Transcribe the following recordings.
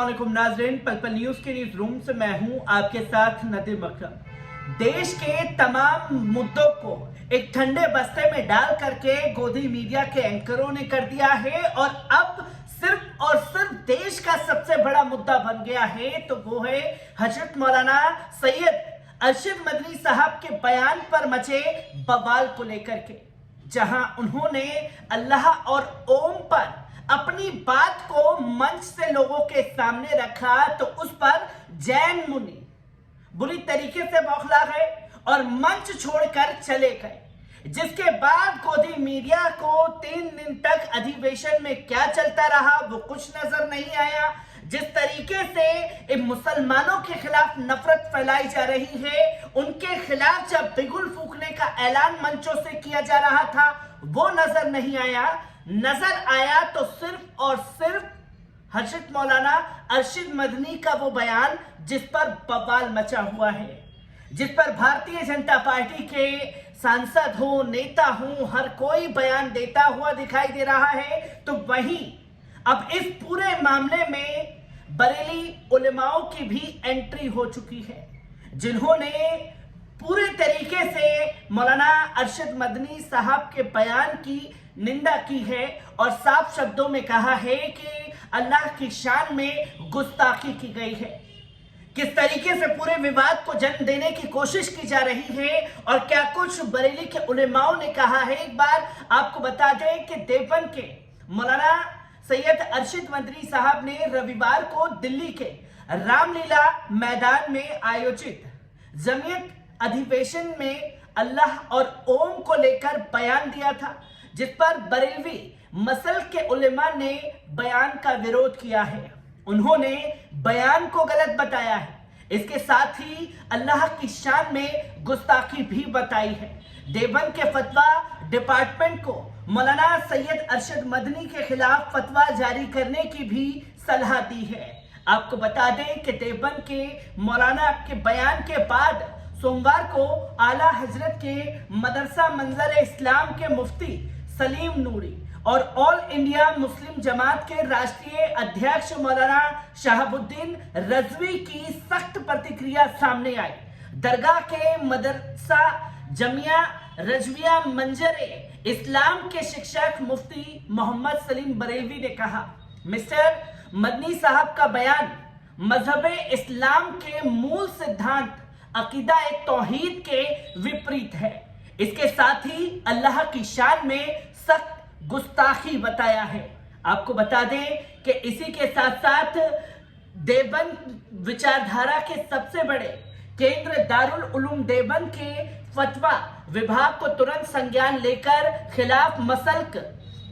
अस्सलामुअलैकुम नाज़रीन, पल पल न्यूज के न्यूज रूम से मैं हूं आपके साथ नदीम अकरम। देश के तमाम मुद्दों को एक ठंडे बस्ते में डाल करके गोदी मीडिया के एंकरों ने कर दिया है और अब सिर्फ और सिर्फ देश का सबसे बड़ा मुद्दा बन गया है, तो वो है हजरत मौलाना सैयद अरशद मदनी साहब के बयान पर मचे बवाल को लेकर के, जहां उन्होंने अल्लाह और ओम पर अपनी बात को मंच से लोगों के सामने रखा, तो उस पर जैन मुनि बुरी तरीके से बौखला गए और मंच छोड़कर चले गए। जिसके बाद गोदी मीडिया को 3 दिन तक अधिवेशन में क्या चलता रहा वो कुछ नजर नहीं आया। जिस तरीके से मुसलमानों के खिलाफ नफरत फैलाई जा रही है, उनके खिलाफ जब बिगुल फूंकने का ऐलान मंचों से किया जा रहा था वो नजर नहीं आया। नजर आया तो सिर्फ और सिर्फ हजरत मौलाना अरशद मदनी का वो बयान जिस पर बवाल मचा हुआ है, जिस पर भारतीय जनता पार्टी के सांसद हो, नेता हो, हर कोई बयान देता हुआ दिखाई दे रहा है। तो वहीं अब इस पूरे मामले में बरेली उलेमाओं की भी एंट्री हो चुकी है, जिन्होंने पूरे तरीके से मौलाना अरशद मदनी साहब के बयान की निंदा की है और साफ शब्दों में कहा है कि अल्लाह की शान में गुस्ताखी की गई है। किस तरीके से पूरे विवाद को जन्म देने की कोशिश की जा रही है और क्या कुछ बरेली के उलेमाओं ने कहा है, एक बार आपको बता दें कि देवबंद के मौलाना सैयद अरशद मदनी साहब ने रविवार को दिल्ली के रामलीला मैदान में आयोजित जमीयत अधिवेशन में अल्लाह और ओम को लेकर बयान दिया था, जिस पर बरेलवी मसल के उलेमा ने बयान का विरोध किया है। उन्होंने बयान को गलत बताया है, इसके साथ ही अल्लाह की शान में गुस्ताखी भी बताई है। देवबंद के फतवा डिपार्टमेंट को मौलाना सैयद अरशद मदनी के खिलाफ फतवा जारी करने की भी सलाह दी है। आपको बता दें कि देवबंद के मौलाना के बयान के बाद सोमवार को आला हजरत के मदरसा मंजर इस्लाम के मुफ्ती सलीम नूरी और ऑल इंडिया मुस्लिम जमात के राष्ट्रीय अध्यक्ष मौलाना शहाबुद्दीन रजवी की सख्त प्रतिक्रिया सामने आई। दरगाह के मदरसा जमिया रजविया मंजर इस्लाम के शिक्षक मुफ्ती मोहम्मद सलीम बरेलवी ने कहा, मिस्टर मदनी साहब का बयान मजहब इस्लाम के मूल सिद्धांत अकीदा तौहीद के विपरीत है। इसके साथ ही अल्लाह की शान में सख्त गुस्ताखी बताया है। आपको बता दें कि इसी के साथ साथ देवबंद विचारधारा के सबसे बड़े केंद्र दारुल उलूम देवबंद के फतवा विभाग को तुरंत संज्ञान लेकर खिलाफ मसलक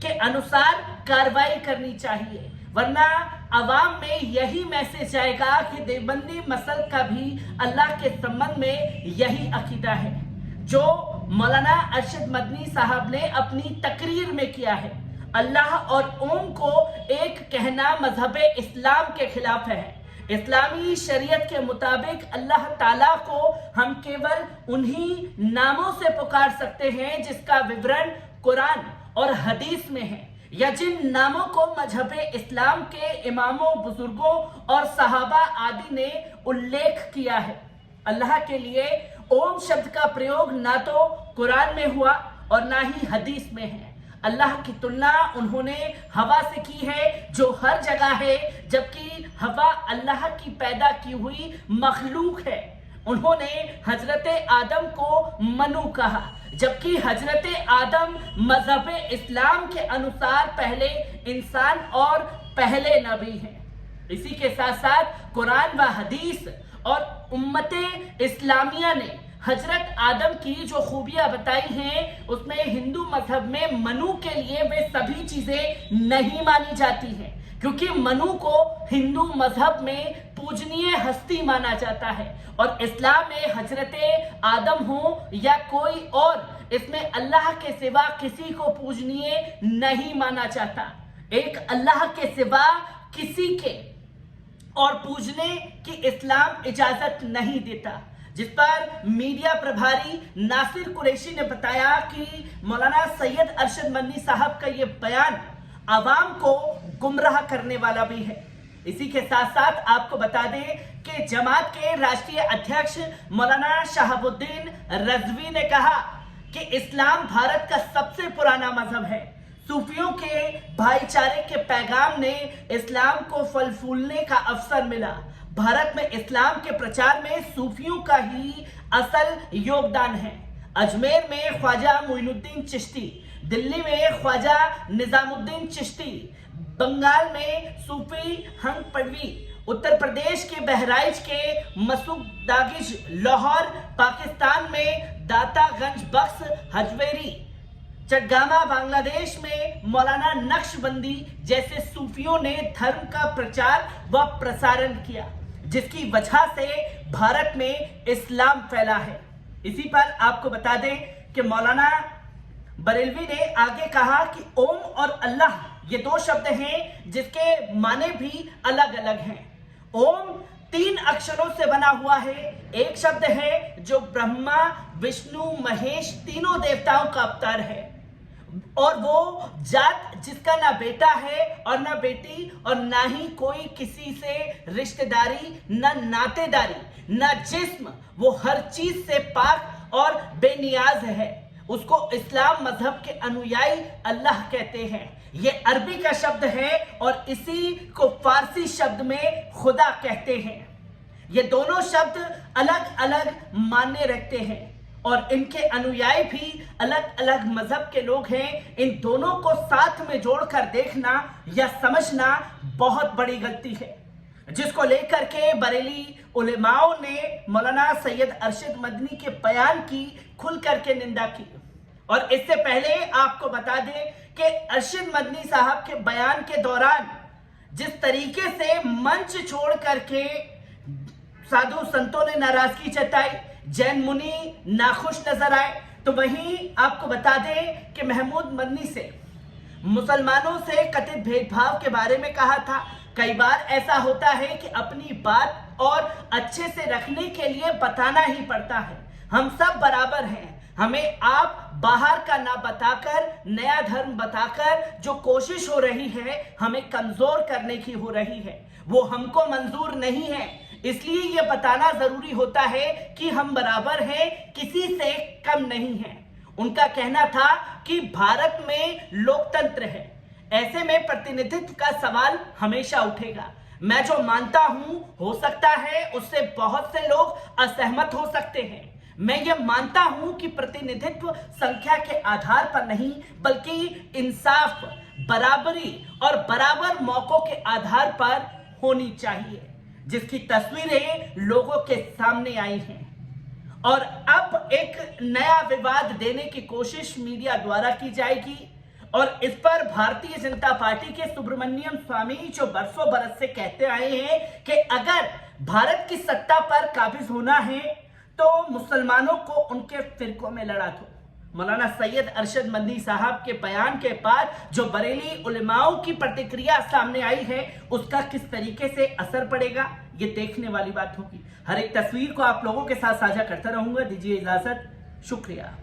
के अनुसार कार्रवाई करनी चाहिए, वरना अवाम में यही मैसेज आएगा कि देवबंदी मसल का भी अल्लाह के संबंध में यही अकीदा है जो मौलाना अरशद मदनी साहब ने अपनी तकरीर में किया है। अल्लाह और ओम को एक कहना मजहब इस्लाम के खिलाफ है। इस्लामी शरीयत के मुताबिक अल्लाह ताला को हम केवल उन्हीं नामों से पुकार सकते हैं जिसका विवरण कुरान और हदीस में है, या जिन नामों को मजहब इस्लाम के इमामों, बुजुर्गों और सहाबा आदि ने उल्लेख किया है। अल्लाह के लिए ओम शब्द का प्रयोग ना तो कुरान में हुआ और ना ही हदीस में है। अल्लाह की तुलना उन्होंने हवा से की है जो हर जगह है, जबकि हवा अल्लाह की पैदा की हुई मखलूक है। उन्होंने हजरत आदम को मनु कहा, जबकि हजरत आदम मजहब इस्लाम के अनुसार पहले इंसान और पहले नबी हैं। इसी के साथ साथ कुरान व हदीस और उम्मते इस्लामिया ने हजरत आदम की जो खूबियां बताई हैं, उसमें हिंदू मजहब में मनु के लिए वे सभी चीजें नहीं मानी जाती हैं, क्योंकि मनु को हिंदू मजहब में पूजनीय हस्ती माना जाता है और इस्लाम में हजरत आदम हो या कोई और, इसमें अल्लाह के सिवा किसी को पूजनीय नहीं माना जाता। एक अल्लाह के सिवा किसी के और पूजने की इस्लाम इजाजत नहीं देता, जिस पर मीडिया प्रभारी नासिर कुरैशी ने बताया कि मौलाना सैयद अरशद मदनी साहब का ये बयान आवाम को गुमराह करने वाला भी है। इसी के साथ साथ आपको बता दें कि जमात के राष्ट्रीय अध्यक्ष मौलाना शहाबुद्दीन रजवी ने कहा कि इस्लाम भारत का सबसे पुराना मजहब है। सूफियों के भाईचारे के पैगाम ने इस्लाम को फल फूलने का अवसर मिला। भारत में इस्लाम के प्रचार में सूफियों का ही असल योगदान है। अजमेर में ख्वाजा मोइनुद्दीन चिश्ती, दिल्ली में ख्वाजा निजामुद्दीन चिश्ती, बंगाल में सूफी हंग पड़वी, उत्तर प्रदेश के बहराइच के मसूद दागिज, लाहौर पाकिस्तान में दातागंज बख्श हजवेरी, चटगामा बांग्लादेश में मौलाना नक्शबंदी जैसे सूफियों ने धर्म का प्रचार व प्रसारण किया, जिसकी वजह से भारत में इस्लाम फैला है। इसी पर आपको बता दें कि मौलाना बरेलवी ने आगे कहा कि ओम और अल्लाह ये दो शब्द हैं जिसके माने भी अलग अलग हैं। ओम 3 अक्षरों से बना हुआ है। एक शब्द है जो ब्रह्मा विष्णु महेश तीनों देवताओं का अवतार है, और वो जात जिसका ना बेटा है और ना बेटी और ना ही कोई किसी से रिश्तेदारी, ना नातेदारी, ना जिस्म, वो हर चीज से पाक और बेनियाज है। उसको इस्लाम मजहब के अनुयायी अल्लाह कहते हैं। ये अरबी का शब्द है और इसी को फारसी शब्द में खुदा कहते हैं। ये दोनों शब्द अलग अलग मायने रखते हैं और इनके अनुयायी भी अलग अलग मजहब के लोग हैं। इन दोनों को साथ में जोड़कर देखना या समझना बहुत बड़ी गलती है, जिसको लेकर के बरेली उलेमाओं ने मौलाना सैयद अरशद मदनी के बयान की खुल करके निंदा की। और इससे पहले आपको बता दें कि अरशद मदनी साहब के बयान के दौरान जिस तरीके से मंच छोड़ करके साधु संतों ने नाराजगी जताई, जैन मुनि नाखुश नजर आए, तो वहीं आपको बता दें कि महमूद मदनी से मुसलमानों से कथित भेदभाव के बारे में कहा था। कई बार ऐसा होता है कि अपनी बात और अच्छे से रखने के लिए बताना ही पड़ता है। हम सब बराबर हैं। हमें आप बाहर का ना बताकर, नया धर्म बताकर जो कोशिश हो रही है हमें कमजोर करने की हो रही है, वो हमको मंजूर नहीं है। इसलिए ये बताना जरूरी होता है कि हम बराबर हैं, किसी से कम नहीं हैं। उनका कहना था कि भारत में लोकतंत्र है, ऐसे में प्रतिनिधित्व का सवाल हमेशा उठेगा। मैं जो मानता हूं, हो सकता है उससे बहुत से लोग असहमत हो सकते हैं। मैं ये मानता हूं कि प्रतिनिधित्व संख्या के आधार पर नहीं, बल्कि इंसाफ, बराबरी और बराबर मौकों के आधार पर होनी चाहिए, जिसकी तस्वीरें लोगों के सामने आई हैं। और अब एक नया विवाद देने की कोशिश मीडिया द्वारा की जाएगी और इस पर भारतीय जनता पार्टी के सुब्रमण्यम स्वामी जो बरसों बरस से कहते आए हैं कि अगर भारत की सत्ता पर काबिज होना है तो मुसलमानों को उनके फिरकों में लड़ा दो। मौलाना सैयद अरशद मदनी साहब के बयान के बाद जो बरेली उलेमाओं की प्रतिक्रिया सामने आई है, उसका किस तरीके से असर पड़ेगा ये देखने वाली बात होगी। हर एक तस्वीर को आप लोगों के साथ साझा करता रहूंगा। दीजिए इजाजत, शुक्रिया।